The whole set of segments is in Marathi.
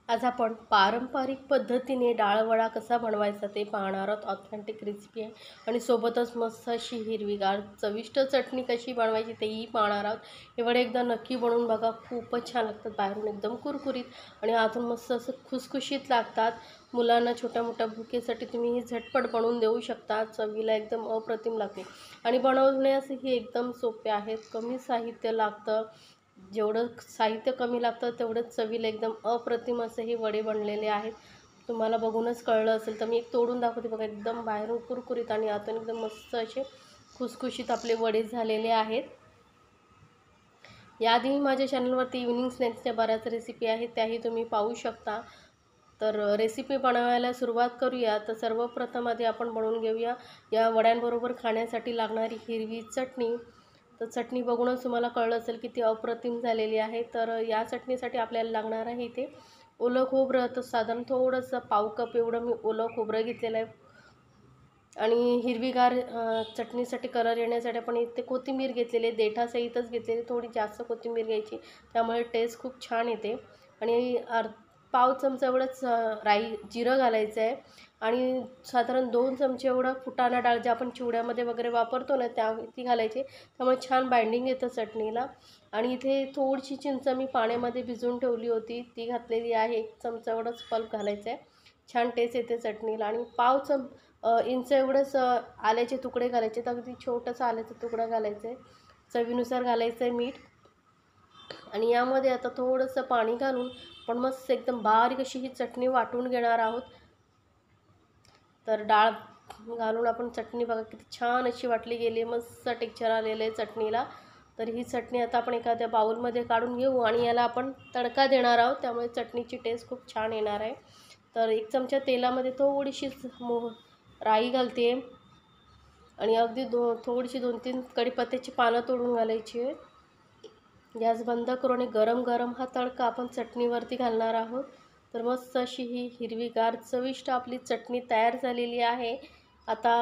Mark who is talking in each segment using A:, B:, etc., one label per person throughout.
A: आज आपण पारंपरिक पद्धतीने डाळवडा कसा बनवायचा ते पाहणार आहोत. ऑथेंटिक रेसिपी आहे आणि सोबतच मस्त अशी हिरवीगार चविष्ट चटणी कशी बनवायची तेही पाहणार आहोत. हे वडे एकदा नक्की बनवून बघा, खूपच छान लागतात. बाहेरून एकदम कुरकुरीत आणि आतून मस्त असं खुसखुशीत लागतात. मुलांना छोट्या मोठ्या भुकेसाठी तुम्ही ही झटपट बनवून देऊ शकता. चवीला एकदम अप्रतिम लागते आणि बनवण्यासही एकदम सोपे आहेत. कमी साहित्य लागतं. जेवढं साहित्य कमी लागतं तेवढंच चवीला एकदम अप्रतिम असे हे वडे बनलेले आहेत. तुम्हाला बघूनच कळलं असेल. तर मी एक तोडून दाखवते बघा. एकदम बाहेरून कुरकुरीत आणि आतून एकदम मस्त असे खुसखुशीत आपले वडे झालेले आहेत. याआधी माझ्या चॅनलवरती इव्हनिंग स्नॅक्सच्या बऱ्याच रेसिपी आहेत, त्याही तुम्ही पाहू शकता. तर रेसिपी बनवायला सुरुवात करूया. तर सर्वप्रथम आधी आपण बनवून घेऊया या वड्यांबरोबर खाण्यासाठी लागणारी हिरवी चटणी. तर चटणी बघूनच तुम्हाला कळलं असेल किती अप्रतिम झालेली आहे. तर या चटणीसाठी आपल्याला लागणार आहे इथे ओलं खोबरं. तर साधारण थोडंसं पाव कप एवढं मी ओलं खोबरं घेतलेलं आहे. आणि हिरवीगार चटणीसाठी कलर येण्यासाठी आपण इथे कोथिंबीर घेतलेली आहे. देठासहितच घेतलेली, थोडी जास्त कोथिंबीर घ्यायची, त्यामुळे टेस्ट खूप छान येते. आणि पाव चमचा एवढंच राई जिरं घालायचं आहे. आणि साधारण 2 चमचे एवढं फुटाणा डाळ जे आपण चिवड्यामध्ये वगैरे वापरतो ना, ती घालायची. त्यामुळे छान बाइंडिंग येतं चटणीला. आणि इथे थोडीशी चिंच मी पाण्यामध्ये भिजवून ठेवली होती, ती घातलेली आहे. 1 चमचा एवढंच पल्प घालायचं आहे. छान टेस्ट येते चटणीला. आणि इंच एवढंच आल्याचे तुकडे घालायचे. तर अगदी छोटंसं आल्याचा तुकडा घालायचं आहे. चवीनुसार घालायचं आहे मीठ. आणि यामध्ये आता थोडंसं पाणी घालून पण मस्त एकदम बारीक अशी ही चटणी वाटून घेणार आहोत. तर डाळ घालून आपण चटणी बघा किती छान अशी वाटली गेली, मस्त टेक्स्चर आलेलं आहे चटणीला. तर ही चटणी आता आपण एखाद्या बाउलमध्ये काढून घेऊ आणि याला आपण तडका देणार आहोत, त्यामुळे चटणीची टेस्ट खूप छान येणार आहे. तर 1 चमचा तेलामध्ये थोडीशी राई घालते आणि अगदी थोडीशी 2-3 कढीपत्त्याची पानं तोडून घालायची आहे. गॅस बंद करू आणि गरम गरम हा तडका आपण चटणीवरती घालणार आहोत. तर मस्त अशी ही हिरवीगार चविष्ट आपली चटणी तयार झालेली आहे. आता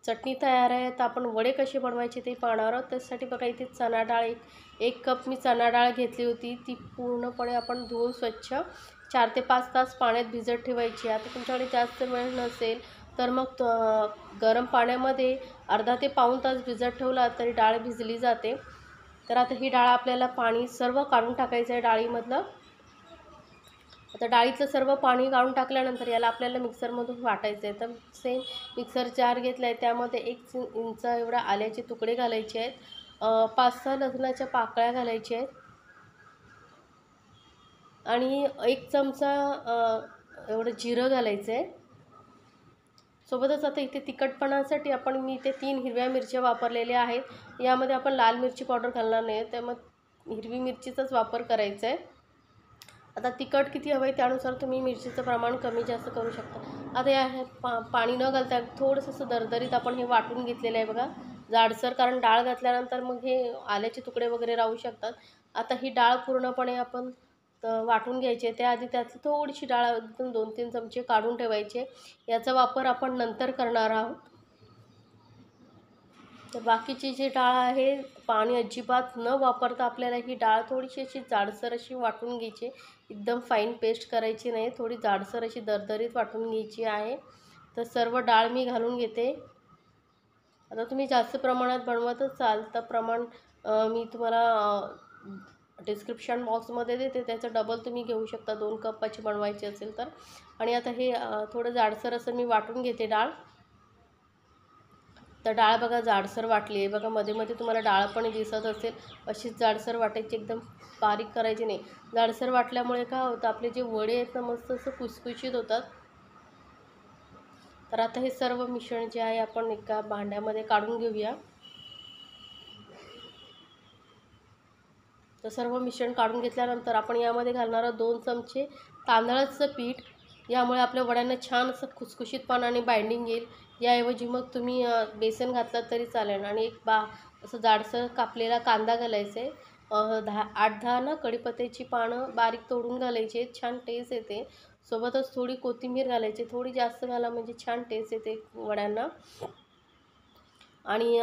A: चटणी तयार आहे, तर आपण वडे कसे बनवायचे ते पाहणार आहोत. त्यासाठी बघा इथे चणा डाळ एक कप मी चणा डाळ घेतली होती. ती पूर्णपणे आपण धुवून स्वच्छ 4 ते 5 तास पाण्यात भिजत ठेवायची. आता तुमच्याकडे जास्त वेळ नसेल तर मग गरम पाण्यामध्ये अर्धा ते पाऊण तास भिजत ठेवला तरी डाळ भिजली जाते. तर आता ही डाळ आपल्याला पाणी सर्व काढून टाकायचं आहे डाळीमधलं. आता डाळीचं सर्व पाणी काढून टाकल्यानंतर याला आपल्याला मिक्सरमधून वाटायचं आहे. तर सेम मिक्सर जार घेतला आहे, त्यामध्ये 1 इंच एवढा आल्याचे तुकडे घालायचे आहेत. 5-6 लसणाच्या पाकळ्या घालायच्या आहेत. आणि 1 चमचा एवढं जिरं घालायचं आहे. सोबतच आता इथे तिखटपणासाठी मी इथे 3 हिरव्या मिरच्या वापरलेल्या आहेत. यामध्ये आपण लाल मिरची पावडर घालणार नाही, त्यामुळे हिरवी मिरचीचाच वापर करायचा आहे. आता तिखट किती हवं आहे त्यानुसार तुम्ही मिरचीचं प्रमाण कमी जास्त करू शकता. आता या पाणी न घालता थोडंसं असं दरदरीत आपण हे वाटून घेतलेलं आहे बघा, जाडसर. कारण डाळ घातल्यानंतर मग हे आल्याचे तुकडे वगैरे राहू शकतात. आता ही डाळ पूर्णपणे आपण वाटून घ्यायची आहे. त्याआधी त्यातली थोडीशी डाळ एकदम 2-3 चमचे काढून ठेवायचे. याचा वापर आपण नंतर करणार आहोत. तर बाकीची जी डाळ आहे, पाणी अजिबात न वापरता आपल्याला ही डाळ थोडीशी अशी जाडसर अशी वाटून घ्यायची. एकदम फाईन पेस्ट करायची नाही, थोडी जाडसर अशी दरदरीत वाटून घ्यायची आहे. तर सर्व डाळ मी घालून घेते. आता तुम्ही जास्त प्रमाणात बनवत असाल तर प्रमाण मी तुम्हाला डिस्क्रिप्शन बॉक्समध्ये देते, त्याचं डबल तुम्ही घेऊ शकता 2 कपाची बनवायची असेल तर. आणि आता हे थोडं जाडसर असं मी वाटून घेते डाळ. तर डाळ बघा जाडसर वाटली आहे बघा, मध्ये मध्ये तुम्हाला डाळ पण दिसत असेल. अशीच जाडसर वाटायची, एकदम बारीक करायची नाही. जाडसर वाटल्यामुळे काय होतं, आपले जे वडे आहेत ना मस्त असं खुसखुशीत होतात. तर आता हे सर्व मिश्रण जे आहे आपण एका भांड्यामध्ये काढून घेऊया. तर सर्व मिश्रण काढून घेतल्यानंतर आपण यामध्ये घालणार आहोत 2 चमचे तांदळाचं पीठ. यामुळे आपल्या वड्यांना छान असं खुसखुशीतपणा आणि बाइंडिंग येईल. याऐवजी मग तुम्ही बेसन घातलात तरी चालेल. आणि असं जाडसर कापलेला कांदा घालायचा आहे. 8-10 ना कढीपत्त्याची पानं बारीक तोडून घालायची आहेत, छान टेस्ट येते. सोबतच थोडी कोथिंबीर घालायची, थोडी जास्त घाला म्हणजे छान टेस्ट येते वड्यांना. आणि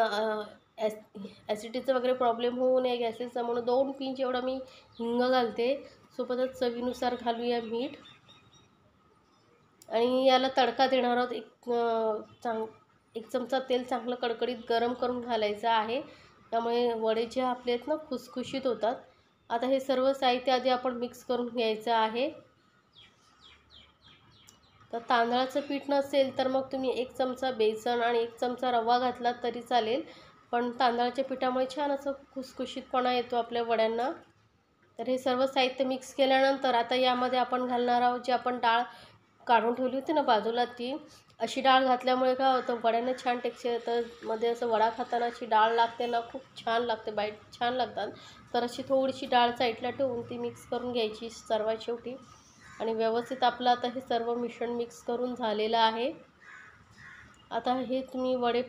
A: ॲसिडिटीचा वगैरे प्रॉब्लेम होऊ नये गॅसेसचा म्हणून 2 पिंच एवढा मी हिंग घालते. सोबतच चवीनुसार घालूया मीठ आणि याला तडका देणार आहोत। एक चमचा तेल चांगलं कडकडीत गरम करून घालायचं आहे, त्यामुळे वडे जे आपले आहेत ना खुसखुशीत होतात। आता हे सर्व साहित्य आधी आपण मिक्स करून घ्यायचं आहे। तर तांदळाचं पीठ नसेल तर मग तुम्ही 1 चमचा बेसन आणि 1 चमचा रवा घातला तरी चालेल, पण तांदळाच्या पिठामुळे छान असं खुसखुशीतपणा येतो आपल्या वड्यांना। तर हे सर्व साहित्य मिक्स केल्यानंतर आता यामध्ये आपण घालणार आहोत जी आपण डाळ काढून ठेवली होती ना बाजूला, ती अशी डाळ घातल्यामुळे काय होतं वड्यांना छान टेक्स्चर येतं। मध्ये असं वडा खाताना अशी डाळ लागते ना, खूप छान लागते, बाईट छान लागतात। तर अशी थोडीशी डाळ साईडला ठेवून ती मिक्स करून घ्यायची सर्वात शेवटी आणि व्यवस्थित आपलं आता हे सर्व मिश्रण मिक्स करून झालेलं आहे। आता हे तुम्ही वडे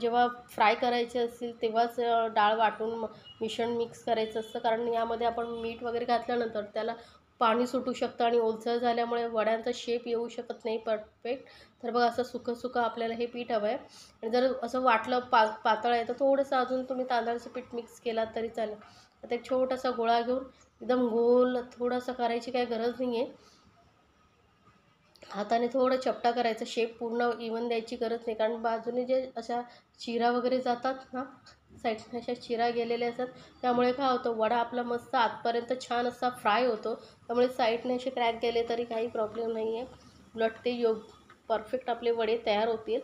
A: जेव्हा फ्राय करायचे असतील तेव्हाच डाळ वाटून मिश्रण मिक्स करायचं असतं, कारण यामध्ये आपण मीठ वगैरे घातल्यानंतर त्याला पाणी सुटू शकतं आणि ओलसर झाल्यामुळे वड्यांचा शेप येऊ शकत नाही परफेक्ट। तर बघा असं सुकं सुकं आपल्याला हे पीठ हवं आहे आणि जर असं वाटलं पातळ आहे तर थोडंसं अजून तुम्ही तांदळाचं पीठ मिक्स केला तरी चालेल। आता एक छोटासा गोळा घेऊन एकदम गोल थोडासा करायची काही गरज नाही आहे, हाताने थोडं चपटा करायचं, शेप पूर्ण इवन द्यायची गरज नाही, कारण बाजूने जे अशा चिरा वगैरे जातात ना साईडने अशा चिरा गेलेल्या असतात, त्यामुळे काय होतं वडा आपला मस्त आतपर्यंत छान असा फ्राय होतो। त्यामुळे साईडने असे क्रॅक गेले तरी काही प्रॉब्लेम नाही आहे, उलट ते परफेक्ट आपले वडे तयार होतील।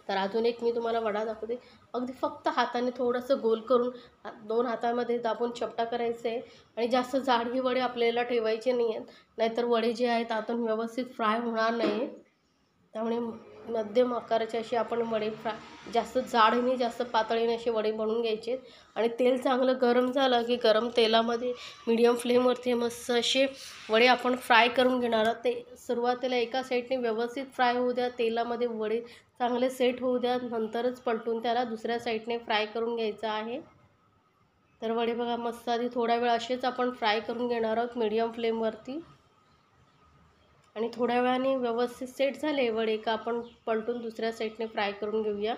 A: तर अजून एक मी तुम्हाला वडा दाखवते। अगदी फक्त हाताने थोडंसं गोल करून 2 हातामध्ये दाबून चपटा करायचं आहे आणि जास्त जाडही वडे आपल्याला ठेवायचे नाही आहेत, नाहीतर वडे जे आहेत आतून व्यवस्थित फ्राय होणार नाही। त्यामुळे मध्यम आकाराचे असे आपण वडे जास्त जाडही जास्त पातळीने असे वडे बनवून घ्यायचे आणि तेल चांगलं गरम झालं की गरम तेलामध्ये मीडियम फ्लेमवरती मस्त असे वडे आपण फ्राय करून घेणार आहोत। ते सुरुवातीला एका साईडने व्यवस्थित फ्राय होऊ द्या, तेलामध्ये वडे चांगले सेट होऊ द्या, नंतरच पलटून त्याला दुसऱ्या साईडने फ्राय करून घ्यायचं आहे। तर वडे बघा मस्त आधी थोडा वेळ असेच आपण फ्राय करून घेणार आहोत मीडियम फ्लेमवरती आणि थोड्या वेळाने व्यवस्थित सेट झाले वडे का आपण पलटून दुसऱ्या साईडने फ्राय करून घेऊया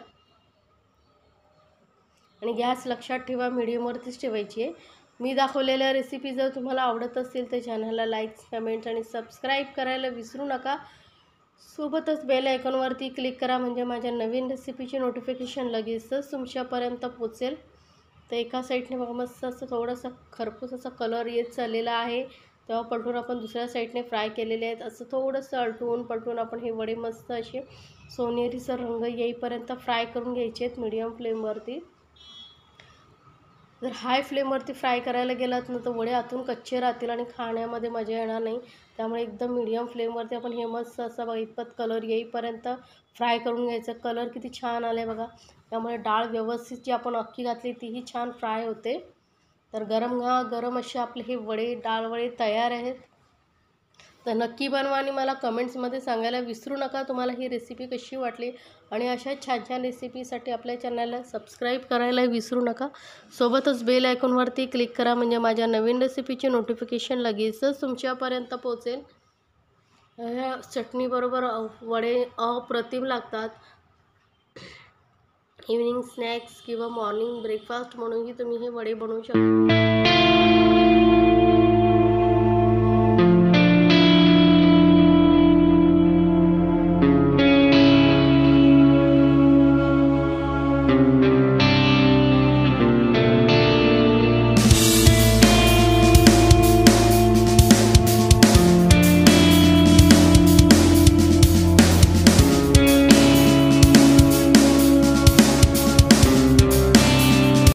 A: आणि गॅस लक्षात ठेवा मीडियमवरतीच ठेवायची आहे। मी दाखवलेल्या रेसिपी जर तुम्हाला आवडत असतील तर चॅनलला लाईक, कमेंट आणि सबस्क्राईब करायला विसरू नका। सोबतच बेल आयकॉनवरती क्लिक करा, म्हणजे माझ्या नवीन रेसिपीची नोटिफिकेशन लगेचच तुमच्यापर्यंत पोचेल। तर एका साईडने बघा मस्त असं थोडासा खरपूस असा कलर येत चाललेला आहे, तेव्हा पलटून आपण दुसऱ्या साईडने फ्राय केलेले आहेत। असं थोडंसं अलटून पलटून आपण हे वडे मस्त असे सोनेरीचा रंग येईपर्यंत फ्राय करून घ्यायचे आहेत मीडियम फ्लेमवरती। जर हाय फ्लेमवरती फ्राय करायला गेलात ना तर वडे आतून कच्चे राहतील आणि खाण्यामध्ये मजा येणार नाही। त्यामुळे एकदम मीडियम फ्लेमवरती आपण हे मस्त असं बघा इतपत कलर येईपर्यंत फ्राय करून घ्यायचं। कलर किती छान आले बघा, त्यामुळे डाळ व्यवस्थित जी आपण अख्खी घातली तीही छान फ्राय होते। तर गरम असे आपले हे वडे डाळ वडे तयार आहेत। तर नक्की बनवा आणि मला कमेंट्समध्ये सांगायला विसरू नका तुम्हाला ही रेसिपी कशी वाटली आणि अशा छान छान रेसिपीसाठी आपल्या चॅनलला सबस्क्राईब करायला विसरू नका। सोबतच बेल आयकॉनवरती क्लिक करा, म्हणजे माझ्या नवीन रेसिपीची नोटिफिकेशन लगेचच तुमच्यापर्यंत पोचेल। ह्या चटणीबरोबर वडे अप्रतिम लागतात। इव्हनिंग स्नॅक्स किंवा मॉर्निंग ब्रेकफास्ट म्हणूनही तुम्ही हे वडे बनवू शकता।